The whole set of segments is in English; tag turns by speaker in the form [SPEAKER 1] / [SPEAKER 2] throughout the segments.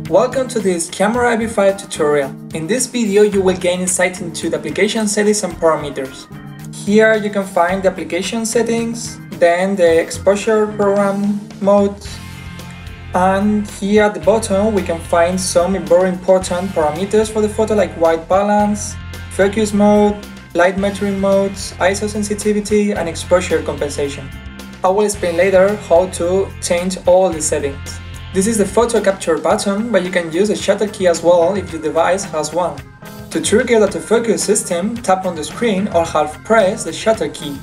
[SPEAKER 1] Welcome to this Camera IV5 tutorial. In this video you will gain insight into the application settings and parameters. Here you can find the application settings, then the exposure program modes, and here at the bottom we can find some very important parameters for the photo like white balance, focus mode, light metering modes, ISO sensitivity and exposure compensation. I will explain later how to change all the settings. This is the photo capture button, but you can use the shutter key as well if your device has one. To trigger the autofocus system, tap on the screen or half press the shutter key.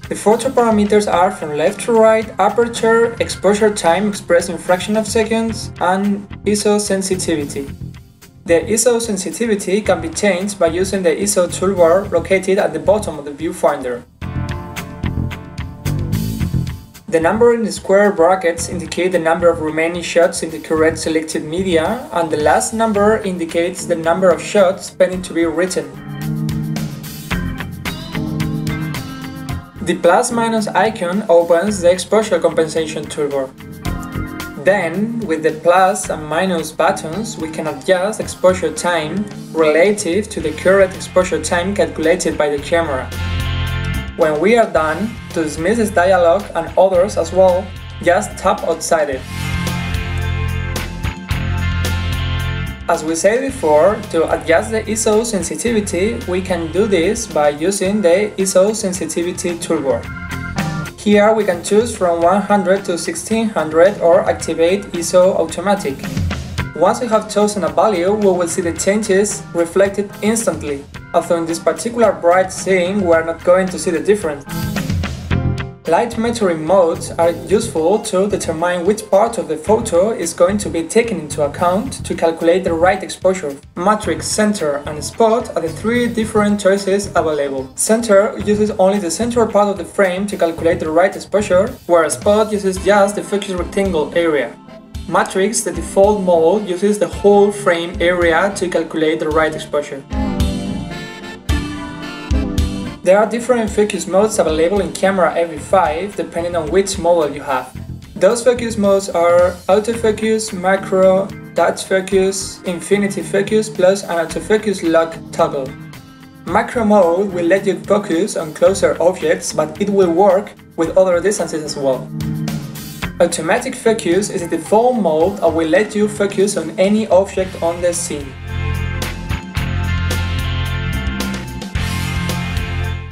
[SPEAKER 1] The photo parameters are from left to right: aperture, exposure time expressed in fraction of seconds, and ISO sensitivity. The ISO sensitivity can be changed by using the ISO toolbar located at the bottom of the viewfinder. The number in the square brackets indicate the number of remaining shots in the correct selected media, and the last number indicates the number of shots pending to be written. The plus-minus icon opens the exposure compensation toolbar. Then, with the plus and minus buttons, we can adjust exposure time relative to the current exposure time calculated by the camera. When we are done, to dismiss this dialog and others as well, just tap outside it. As we said before, to adjust the ISO sensitivity, we can do this by using the ISO sensitivity toolbar. Here we can choose from 100 to 1600 or activate ISO automatic. Once we have chosen a value, we will see the changes reflected instantly, although in this particular bright scene we are not going to see the difference. Light metering modes are useful to determine which part of the photo is going to be taken into account to calculate the right exposure. Matrix, center and spot are the three different choices available. Center uses only the central part of the frame to calculate the right exposure, whereas spot uses just the focus rectangle area. Matrix, the default mode, uses the whole frame area to calculate the right exposure. There are different focus modes available in Camera IV5 depending on which model you have. Those focus modes are autofocus, macro, touch focus, infinity focus plus an autofocus lock toggle. Macro mode will let you focus on closer objects, but it will work with other distances as well. Automatic focus is a default mode and will let you focus on any object on the scene.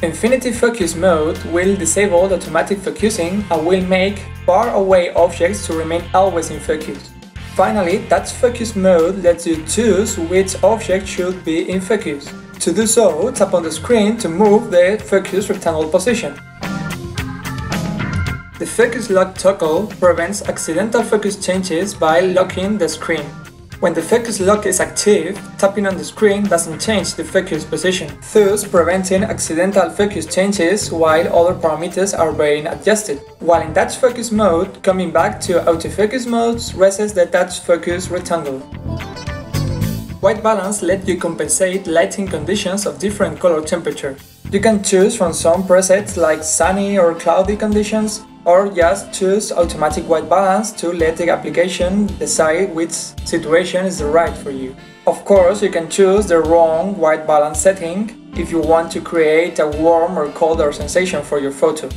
[SPEAKER 1] Infinity focus mode will disable the automatic focusing and will make far away objects to remain always in focus. Finally, touch focus mode lets you choose which object should be in focus. To do so, tap on the screen to move the focus rectangle position. The focus lock toggle prevents accidental focus changes by locking the screen. When the focus lock is active, tapping on the screen doesn't change the focus position, thus preventing accidental focus changes while other parameters are being adjusted. While in touch focus mode, coming back to autofocus modes resets the touch focus rectangle. White balance lets you compensate lighting conditions of different color temperature. You can choose from some presets like sunny or cloudy conditions, or just choose automatic white balance to let the application decide which situation is right for you. Of course, you can choose the wrong white balance setting if you want to create a warm or colder sensation for your photo.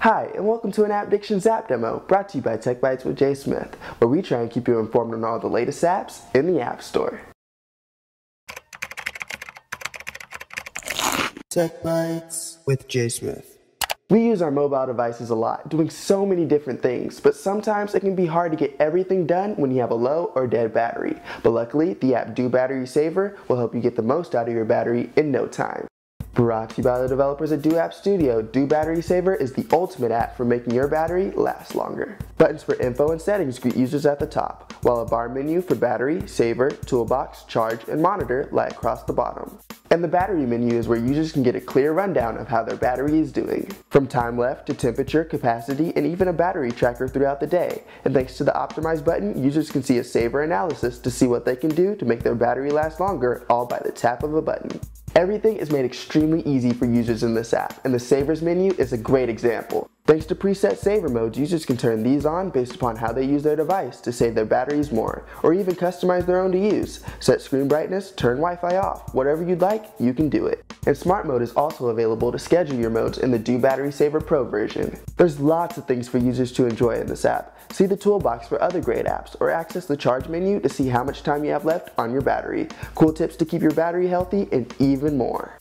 [SPEAKER 2] Hi, and welcome to an App Diction's app demo brought to you by Tech Bites with Jay Smith, where we try and keep you informed on all the latest apps in the App Store.
[SPEAKER 3] Tech Bites with Jay Smith.
[SPEAKER 2] We use our mobile devices a lot, doing so many different things, but sometimes it can be hard to get everything done when you have a low or dead battery. But luckily, the app Do Battery Saver will help you get the most out of your battery in no time. Brought to you by the developers at Do App Studio, Do Battery Saver is the ultimate app for making your battery last longer. Buttons for info and settings greet users at the top, while a bar menu for battery, saver, toolbox, charge, and monitor lie across the bottom. And the battery menu is where users can get a clear rundown of how their battery is doing, from time left to temperature, capacity, and even a battery tracker throughout the day. And thanks to the Optimize button, users can see a saver analysis to see what they can do to make their battery last longer, all by the tap of a button. Everything is made extremely easy for users in this app, and the Savers menu is a great example. Thanks to preset saver modes, users can turn these on based upon how they use their device to save their batteries more, or even customize their own to use. Set screen brightness, turn Wi-Fi off, whatever you'd like, you can do it. And Smart Mode is also available to schedule your modes in the Do Battery Saver Pro version. There's lots of things for users to enjoy in this app. See the toolbox for other great apps, or access the charge menu to see how much time you have left on your battery. Cool tips to keep your battery healthy, and even more.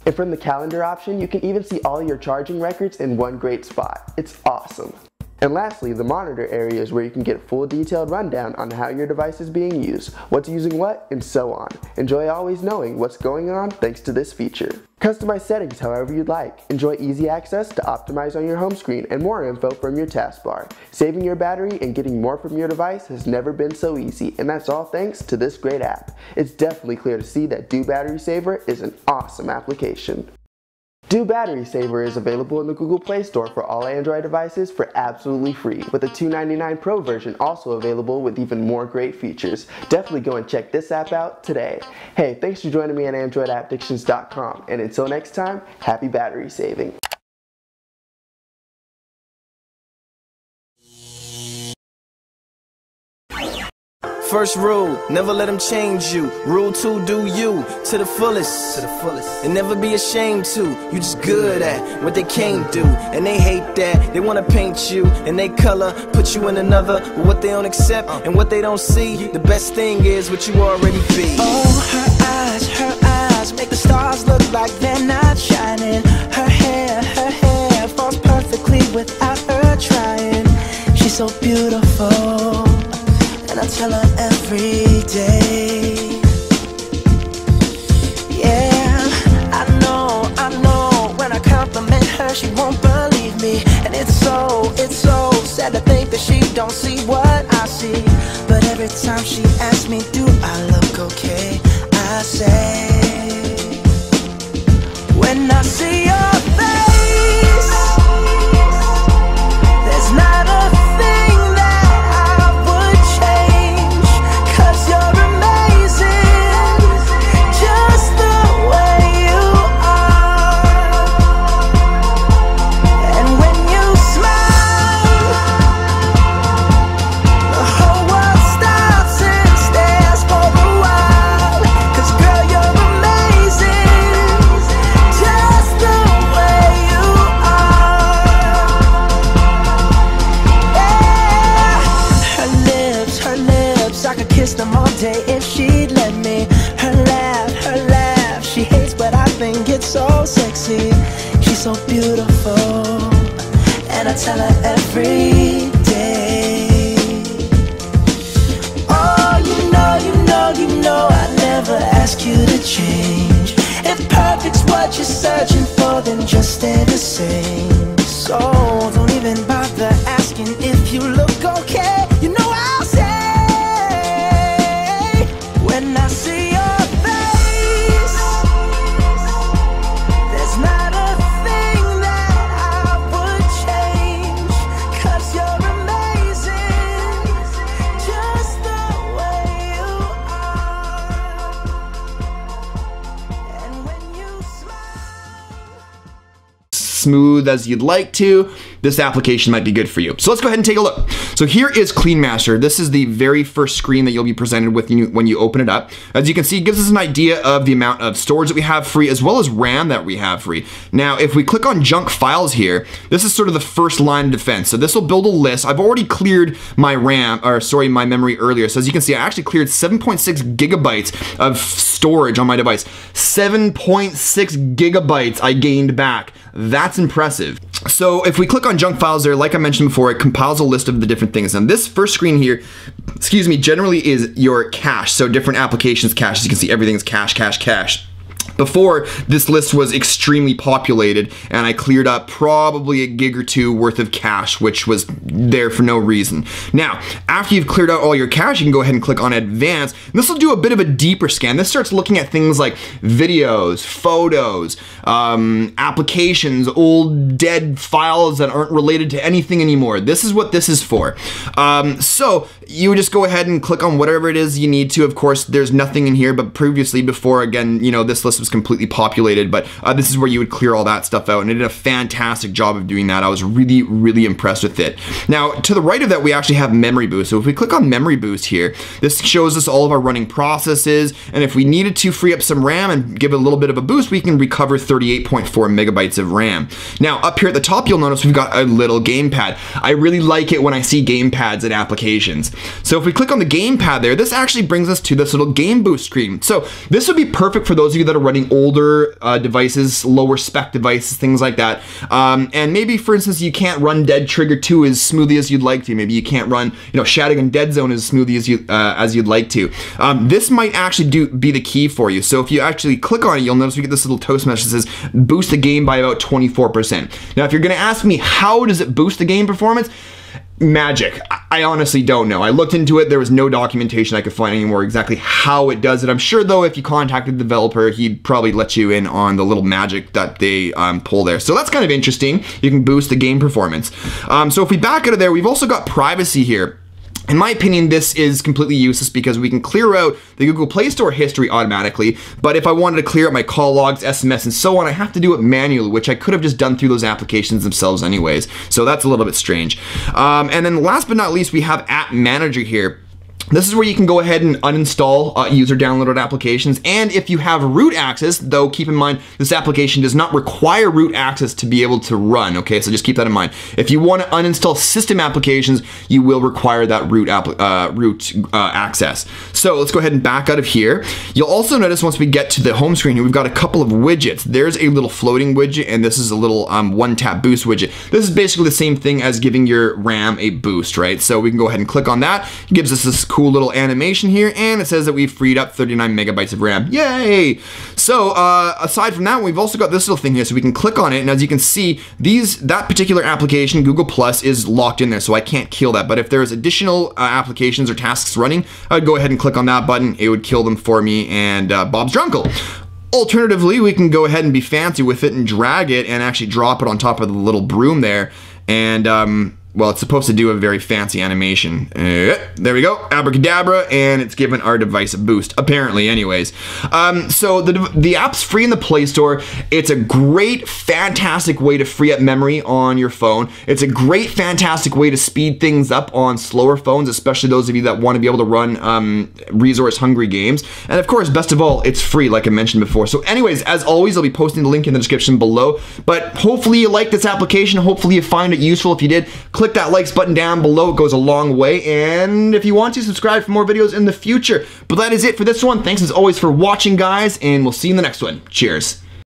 [SPEAKER 2] And from the calendar option, you can even see all your charging records in one great spot. It's awesome. And lastly, the monitor area is where you can get a full detailed rundown on how your device is being used, what's using what, and so on. Enjoy always knowing what's going on thanks to this feature. Customize settings however you'd like. Enjoy easy access to optimize on your home screen and more info from your taskbar. Saving your battery and getting more from your device has never been so easy, and that's all thanks to this great app. It's definitely clear to see that Do Battery Saver is an awesome application. Do Battery Saver is available in the Google Play Store for all Android devices for absolutely free, with a $2.99 Pro version also available with even more great features. Definitely go and check this app out today. Hey, thanks for joining me at AndroidAppDictions.com, and until next time, happy battery saving.
[SPEAKER 4] First rule, never let them change you. Rule 2, do you to the fullest. And never be ashamed to. You just good at what they can't do. And they hate that. They wanna paint you in they color, put you in another. But what they don't accept and what they don't see, the best thing is what you already be.
[SPEAKER 5] Oh, her eyes make the stars look like they're not shining. Her hair falls perfectly without her trying. She's so beautiful, and I tell her every day. Yeah, I know, when I compliment her, she won't believe me. And it's so sad to think that she don't see what I see. But every time she asks me, do I look okay, I say, when I see your face, there's not a thing that I would change, 'cause you're amazing, just the way you are. And when you smile, the whole world stops and stares for a while. 'Cause girl, you're amazing, just the way you are. Her lips, I could kiss them all day if she'd let me. Her laugh, she hates but I think it's so sexy. She's so beautiful, and I tell her every day. Oh, you know I'd never ask you to change. If perfect's what you're searching for, then just stay the same. So don't even bother asking if you look okay. You know I'll say, when I see your face, there's not a thing that I would change, 'cause you're amazing, just the way you are. And when you smile,
[SPEAKER 3] Smooth as you'd like to,
[SPEAKER 6] this application might be good for you. So let's go ahead and take a look. So here is Clean Master. This is the very first screen that you'll be presented with when you open it up. As you can see, it gives us an idea of the amount of storage that we have free as well as RAM that we have free. Now, if we click on junk files here, this is sort of the first line of defense. So this will build a list. I've already cleared my my memory earlier. So as you can see, I actually cleared 7.6 gigabytes of storage on my device. 7.6 gigabytes I gained back. That's impressive. So if we click on junk files there, like I mentioned before, it compiles a list of the different things. And this first screen here, excuse me, generally is your cache. So different applications cache. As you can see, everything's cache, cache, cache. Before, this list was extremely populated, and I cleared up probably a gig or two worth of cache, which was there for no reason. Now, after you've cleared out all your cache, you can go ahead and click on Advanced. This will do a bit of a deeper scan. This starts looking at things like videos, photos, applications, old dead files that aren't related to anything anymore. This is what this is for. So you would just go ahead and click on whatever it is you need to. Of course, there's nothing in here, but previously, before, again, you know, this list was completely populated, but this is where you would clear all that stuff out, and it did a fantastic job of doing that. I was really, really impressed with it. Now, to the right of that, we actually have Memory Boost. So if we click on Memory Boost here, this shows us all of our running processes, and if we needed to free up some RAM and give it a little bit of a boost, we can recover 38.4 megabytes of RAM. Now, up here at the top, you'll notice we've got a little gamepad. I really like it when I see gamepads in applications. So if we click on the gamepad there, this actually brings us to this little Game Boost screen. So this would be perfect for those of you that are running older devices, lower spec devices, things like that. And maybe, for instance, you can't run Dead Trigger 2 as smoothly as you'd like to. Maybe you can't run, you know, Shadowgun Dead Zone as smoothly as you'd like to. This might actually be the key for you. So if you actually click on it, you'll notice we get this little toast message that says boost the game by about 24%. Now, if you're going to ask me how does it boost the game performance, magic. I honestly don't know. I looked into it. There was no documentation I could find anymore exactly how it does it. I'm sure, though, if you contacted the developer, he'd probably let you in on the little magic that they pull there. So that's kind of interesting. You can boost the game performance. So if we back out of there, we've also got privacy here. In my opinion, this is completely useless because we can clear out the Google Play Store history automatically, but if I wanted to clear out my call logs, SMS, and so on, I have to do it manually, which I could have just done through those applications themselves anyways. So that's a little bit strange. And then last but not least, we have App Manager here. This is where you can go ahead and uninstall user downloaded applications, and if you have root access, though keep in mind this application does not require root access to be able to run, okay, so just keep that in mind. If you want to uninstall system applications, you will require that root access. So let's go ahead and back out of here. You'll also notice once we get to the home screen here, we've got a couple of widgets. There's a little floating widget, and this is a little one-tap boost widget. This is basically the same thing as giving your RAM a boost, right? So we can go ahead and click on that. It gives us this cool little animation here, and it says that we've freed up 39 megabytes of RAM. Yay! So aside from that, we've also got this little thing here, so we can click on it, and as you can see, that particular application, Google Plus, is locked in there, so I can't kill that. But if there's additional applications or tasks running, I'd go ahead and click on that button. It would kill them for me, and Bob's your uncle. Alternatively, we can go ahead and be fancy with it and drag it and actually drop it on top of the little broom there, and well, it's supposed to do a very fancy animation. There we go, abracadabra, and it's given our device a boost, apparently anyways. So the app's free in the Play Store. It's a great, fantastic way to free up memory on your phone. It's a great, fantastic way to speed things up on slower phones, especially those of you that want to be able to run resource-hungry games. And of course, best of all, it's free, like I mentioned before. So anyways, as always, I'll be posting the link in the description below. But hopefully you like this application. Hopefully you find it useful. If you did, click that likes button down below. It goes a long way. And if you want to, subscribe for more videos in the future. But that is it for this one. Thanks as always for watching, guys, and we'll see you in the next one. Cheers.